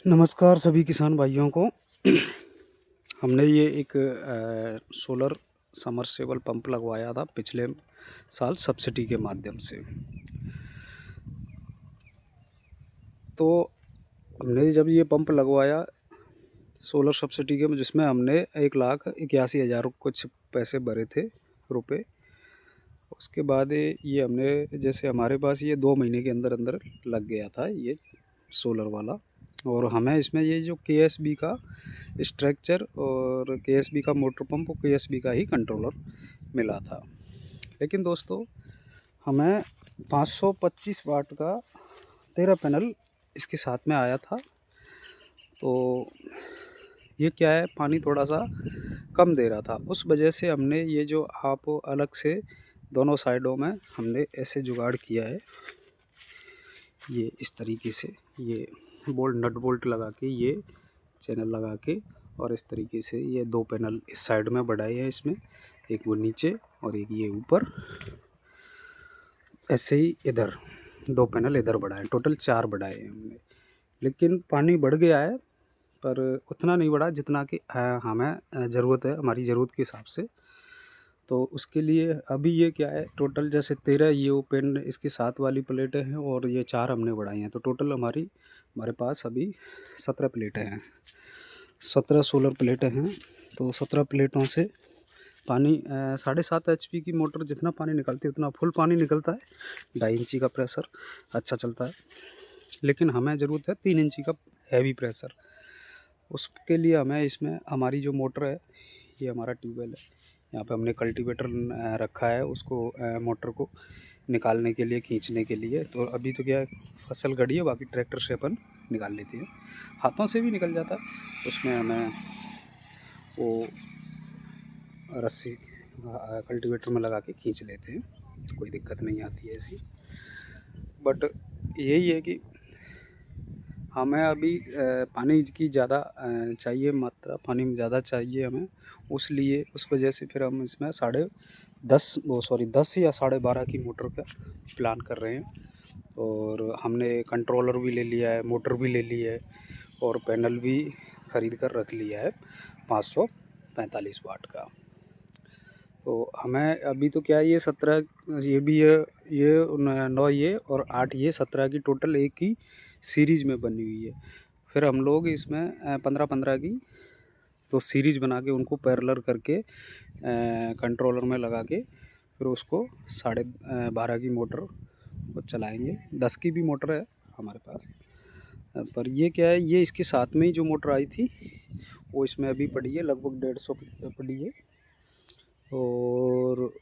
नमस्कार सभी किसान भाइयों को। हमने ये एक सोलर समरसेबल पंप लगवाया था पिछले साल सब्सिडी के माध्यम से। तो हमने जब ये पंप लगवाया सोलर सब्सिडी के, जिसमें हमने 1,81,000 कुछ पैसे भरे थे रुपए। उसके बाद ये हमने, जैसे हमारे पास ये 2 महीने के अंदर अंदर लग गया था ये सोलर वाला, और हमें इसमें ये जो केएसबी का स्ट्रक्चर और केएसबी का मोटर पंप और केएसबी का ही कंट्रोलर मिला था। लेकिन दोस्तों, हमें 525 वाट का 13 पैनल इसके साथ में आया था। तो ये क्या है, पानी थोड़ा सा कम दे रहा था। उस वजह से हमने ये जो आप अलग से दोनों साइडों में हमने ऐसे जुगाड़ किया है, ये इस तरीके से, ये नट बोल्ट लगा के, ये चैनल लगा के, और इस तरीके से ये 2 पैनल इस साइड में बढ़ाए हैं इसमें, एक वो नीचे और एक ये ऊपर। ऐसे ही इधर 2 पैनल इधर बढ़ाए, टोटल 4 बढ़ाए हैं हमने। लेकिन पानी बढ़ गया है, पर उतना नहीं बढ़ा जितना कि हमें ज़रूरत है, हमारी ज़रूरत के हिसाब से। तो उसके लिए अभी ये क्या है, टोटल जैसे 13 ये ओपन इसके साथ वाली प्लेटें हैं, और ये 4 हमने बढ़ाई हैं। तो टोटल हमारे पास अभी 17 प्लेटें हैं, 17 सोलर प्लेटें हैं। तो 17 प्लेटों से पानी 7.5 HP की मोटर जितना पानी निकलती है उतना फुल पानी निकलता है। 2.5 इंची का प्रेशर अच्छा चलता है। लेकिन हमें ज़रूरत है 3 इंची का हैवी प्रेशर। उसके लिए हमें इसमें हमारी जो मोटर है, ये हमारा ट्यूबवेल है, यहाँ पे हमने कल्टीवेटर रखा है उसको मोटर को निकालने के लिए, खींचने के लिए। तो अभी तो क्या है, फसल गड़ी है, बाकी ट्रैक्टर से अपन निकाल लेते हैं, हाथों से भी निकल जाता है। उसमें हमें वो रस्सी कल्टीवेटर में लगा के खींच लेते हैं, कोई दिक्कत नहीं आती है ऐसी। बट यही है कि हमें अभी पानी की ज़्यादा चाहिए, मात्रा पानी में ज़्यादा चाहिए हमें, उसलिए उस वजह से फिर हम इसमें 10 या 12.5 की मोटर का प्लान कर रहे हैं। और हमने कंट्रोलर भी ले लिया है, मोटर भी ले ली है, और पैनल भी ख़रीद कर रख लिया है 545 वाट का। तो हमें अभी तो क्या है, ये 17 ये भी है, ये 9 ये और 8 ये 17 की टोटल एक ही सीरीज़ में बनी हुई है। फिर हम लोग इसमें 15-15 की तो सीरीज़ बना के उनको पैरेलल करके कंट्रोलर में लगा के फिर उसको 12.5 की मोटर को चलाएंगे। 10 की भी मोटर है हमारे पास, पर ये क्या है, ये इसके साथ में ही जो मोटर आई थी वो इसमें अभी पड़ी है, लगभग 150 पड़ी है। और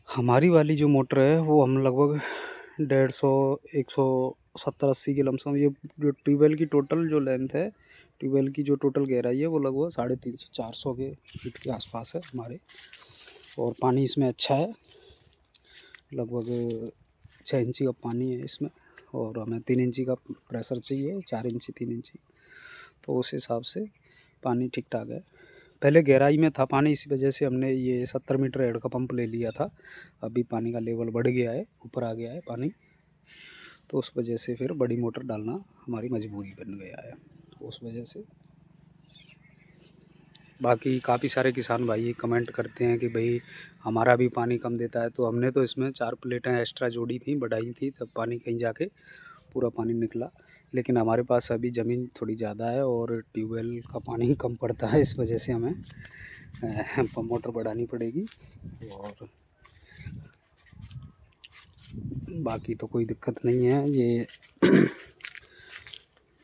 हमारी वाली जो मोटर है वो हम लगभग 150, 170-80 के लमसम, ये जो ट्यूबवेल की टोटल जो लेंथ है, ट्यूबवेल की जो टोटल गहराई है वो लगभग 350-400 के फीट के आसपास है हमारे। और पानी इसमें अच्छा है, लगभग 6 इंची का पानी है इसमें, और हमें 3 इंची का प्रेशर चाहिए, 4 इंची 3 इंची, तो उस हिसाब से पानी ठीक ठाक है। पहले गहराई में था पानी, इसी वजह से हमने ये 70 मीटर हेड का पंप ले लिया था। अभी पानी का लेवल बढ़ गया है, ऊपर आ गया है पानी, तो उस वजह से फिर बड़ी मोटर डालना हमारी मजबूरी बन गया है, उस वजह से। बाकी काफ़ी सारे किसान भाई कमेंट करते हैं कि भाई हमारा भी पानी कम देता है, तो हमने तो इसमें 4 प्लेटें एक्स्ट्रा जोड़ी थी, बढ़ाई थी, तब पानी कहीं जाके पूरा पानी निकला। लेकिन हमारे पास अभी ज़मीन थोड़ी ज़्यादा है और ट्यूबवेल का पानी कम पड़ता है, इस वजह से हमें पंप मोटर बढ़ानी पड़ेगी। और बाकी तो कोई दिक्कत नहीं है। ये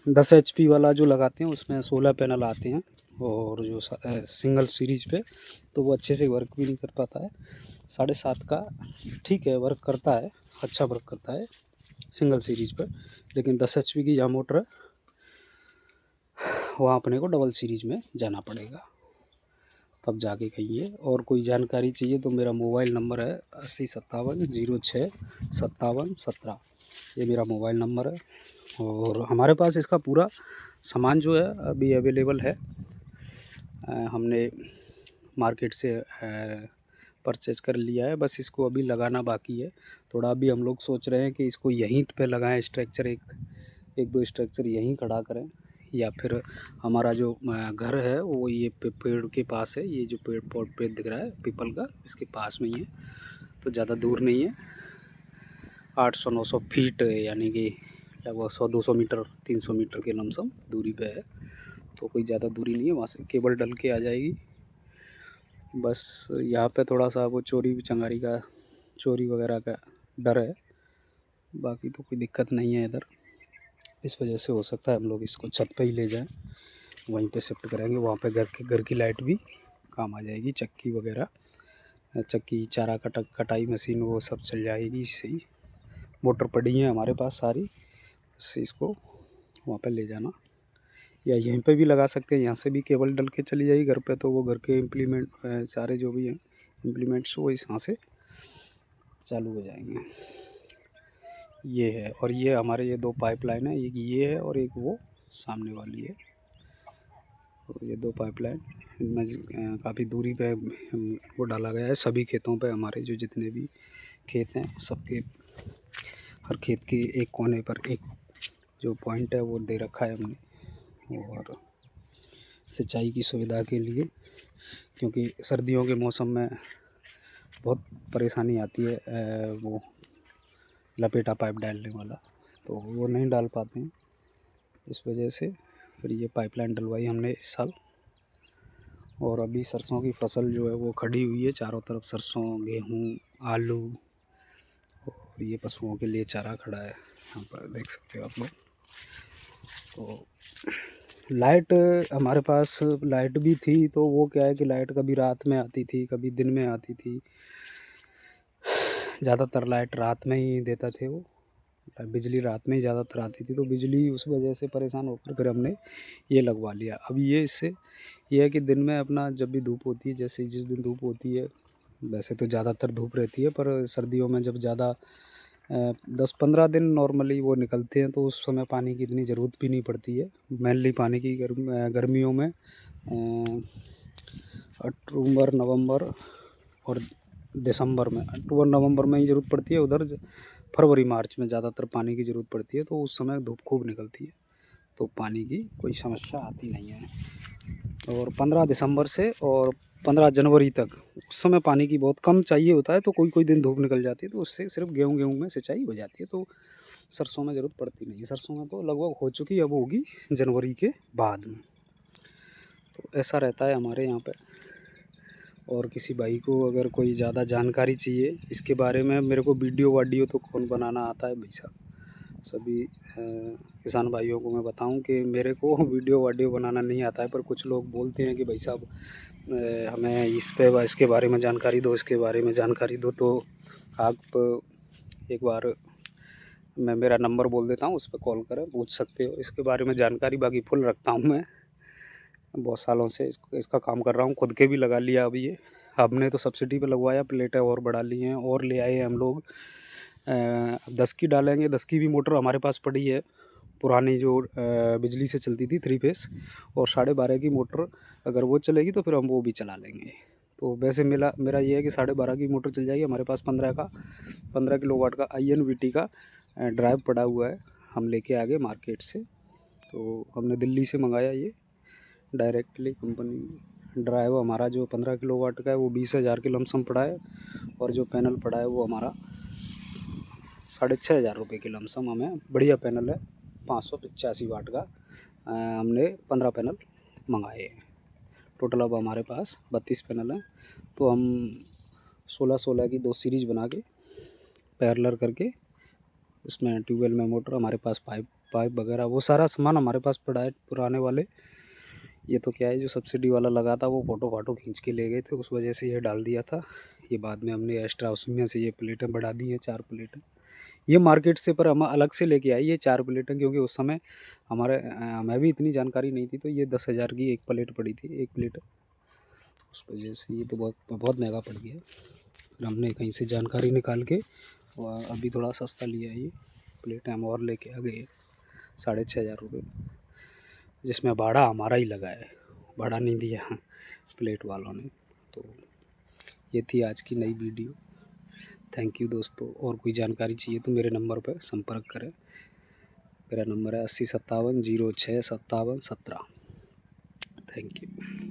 10 HP वाला जो लगाते हैं उसमें 16 पैनल आते हैं, और जो सिंगल सीरीज पे तो वो अच्छे से वर्क भी नहीं कर पाता है। 7.5 का ठीक है, वर्क करता है, अच्छा वर्क करता है सिंगल सीरीज पर। लेकिन 10 HP की जहाँ मोटर है वहाँ अपने को डबल सीरीज में जाना पड़ेगा, तब जाके कहिए। और कोई जानकारी चाहिए तो मेरा मोबाइल नंबर है 8057065717, ये मेरा मोबाइल नंबर है। और हमारे पास इसका पूरा सामान जो है अभी अवेलेबल है। हमने मार्केट से परचेज़ कर लिया है, बस इसको अभी लगाना बाकी है। थोड़ा अभी हम लोग सोच रहे हैं कि इसको यहीं पे लगाएं, स्ट्रक्चर एक दो स्ट्रक्चर यहीं खड़ा करें, या फिर हमारा जो घर है वो ये पेड़ के पास है। ये जो पेड़ दिख रहा है पीपल का, इसके पास में ही है, तो ज़्यादा दूर नहीं है। 800-900 फीट यानी कि लगभग 100-200 मीटर 300 मीटर के लमसम दूरी पे है, तो कोई ज़्यादा दूरी नहीं है। वहाँ से केबल डल के आ जाएगी। बस यहाँ पे थोड़ा सा वो चोरी वगैरह का डर है, बाकी तो कोई दिक्कत नहीं है इधर। इस वजह से हो सकता है हम लोग इसको छत पे ही ले जाएं, वहीं पे शिफ्ट करेंगे। वहाँ पे घर की लाइट भी काम आ जाएगी, चक्की वगैरह, चक्की, चारा कटाई मशीन वो सब चल जाएगी सही। मोटर पड़ी है हमारे पास सारी, इससे इसको वहाँ पे ले जाना, या यहीं पे भी लगा सकते हैं। यहाँ से भी केबल डल के चली जाएगी घर पे, तो वो घर के इम्प्लीमेंट सारे जो भी हैं इम्प्लीमेंट्स वो यहाँ से चालू हो जाएंगे। ये है, और ये हमारे ये 2 पाइपलाइन है, एक ये है और एक वो सामने वाली है। तो ये 2 पाइपलाइन इनमें काफ़ी दूरी पे वो डाला गया है। सभी खेतों पे हमारे जो जितने भी खेत हैं सबके, हर खेत के एक कोने पर एक जो पॉइंट है वो दे रखा है हमने, और सिंचाई की सुविधा के लिए, क्योंकि सर्दियों के मौसम में बहुत परेशानी आती है वो लपेटा पाइप डालने वाला, तो वो नहीं डाल पाते हैं। इस वजह से फिर ये पाइपलाइन डलवाई हमने इस साल। और अभी सरसों की फसल जो है वो खड़ी हुई है, चारों तरफ सरसों, गेहूँ, आलू, और ये पशुओं के लिए चारा खड़ा है, यहाँ पर देख सकते हो आप लोग। तो लाइट हमारे पास लाइट भी थी, तो वो क्या है कि लाइट कभी रात में आती थी, कभी दिन में आती थी। ज़्यादातर लाइट रात में ही देता थे वो, बिजली रात में ही ज़्यादातर आती थी, तो बिजली उस वजह से परेशान होकर फिर हमने ये लगवा लिया। अब ये इससे ये है कि दिन में अपना जब भी धूप होती है, जैसे जिस दिन धूप होती है, वैसे तो ज़्यादातर धूप रहती है, पर सर्दियों में जब ज़्यादा 10-15 दिन नॉर्मली वो निकलते हैं, तो उस समय पानी की इतनी ज़रूरत भी नहीं पड़ती है। मेनली पानी की गर्मियों में अक्टूबर, नवंबर और दिसंबर में, अक्टूबर नवंबर में ही ज़रूरत पड़ती है। उधर फरवरी मार्च में ज़्यादातर पानी की ज़रूरत पड़ती है, तो उस समय धूप खूब निकलती है, तो पानी की कोई समस्या आती नहीं है। और 15 दिसंबर से और 15 जनवरी तक उस समय पानी की बहुत कम चाहिए होता है, तो कोई दिन धूप निकल जाती है, तो उससे सिर्फ गेहूँ में सिंचाई हो जाती है, तो सरसों में ज़रूरत पड़ती नहीं है। सरसों में तो लगभग हो चुकी, अब होगी जनवरी के बाद में। तो ऐसा रहता है हमारे यहाँ पर। और किसी भाई को अगर कोई ज़्यादा जानकारी चाहिए इसके बारे में, मेरे को वीडियो तो कौन बनाना आता है भाई साहब। सभी किसान भाइयों को मैं बताऊं कि मेरे को वीडियो बनाना नहीं आता है, पर कुछ लोग बोलते हैं कि भाई साहब हमें इसके बारे में जानकारी दो, इसके बारे में जानकारी दो। तो आप एक बार मैं मेरा नंबर बोल देता हूँ, उस पर कॉल करें, पूछ सकते हो इसके बारे में जानकारी। बाकी फुल रखता हूँ मैं, बहुत सालों से इसका काम कर रहा हूँ, खुद के भी लगा लिया। अभी ये हमने तो सब्सिडी पे लगवाया, प्लेटें और बढ़ा ली हैं और ले आए हैं हम लोग। 10 की डालेंगे, 10 की भी मोटर हमारे पास पड़ी है, पुरानी जो बिजली से चलती थी 3 फेस, और 12.5 की मोटर अगर वो चलेगी तो फिर हम वो भी चला लेंगे। तो वैसे मेरा ये है कि 12.5 की मोटर चल जाएगी। हमारे पास 15 किलोवाट का INVT का ड्राइव पड़ा हुआ है, हम लेके आ गए मार्केट से। तो हमने दिल्ली से मंगाया ये डायरेक्टली कंपनी। ड्राइव हमारा जो 15 किलोवाट का है वो 20,000 के लमसम पड़ा है, और जो पैनल पड़ा है वो हमारा 6,500 रुपये के लमसम हमें। बढ़िया पैनल है, 585 वाट का। हमने 15 पैनल मंगाए हैं। टोटल अब हमारे पास 32 पैनल हैं, तो हम 16-16 की 2 सीरीज बना के पैरेलल करके, इसमें ट्यूबवेल में मोटर, हमारे पास पाइप वगैरह वो सारा सामान हमारे पास पड़ा है पुराने वाले। ये तो क्या है, जो सब्सिडी वाला लगा था वो फ़ोटो खींच के ले गए थे, उस वजह से ये डाल दिया था। ये बाद में हमने एक्स्ट्रा उसमें से ये प्लेटें बढ़ा दी हैं, 4 प्लेटें ये मार्केट से, पर हम अलग से लेके आए ये 4 प्लेटें, क्योंकि उस समय हमें भी इतनी जानकारी नहीं थी। तो ये 10,000 की एक प्लेट पड़ी थी, एक प्लेट, उस वजह से ये तो बहुत महंगा पड़ गया। फिर हमने कहीं से जानकारी निकाल के और अभी थोड़ा सस्ता लिया है। ये प्लेटें हम और लेके आ गए 6,500 रुपये, जिसमें भाड़ा हमारा ही लगा है, भाड़ा नहीं दिया प्लेट वालों ने। तो ये थी आज की नई वीडियो। थैंक यू दोस्तों। और कोई जानकारी चाहिए तो मेरे नंबर पर संपर्क करें। मेरा नंबर है 80 57 06 57 17। Thank you.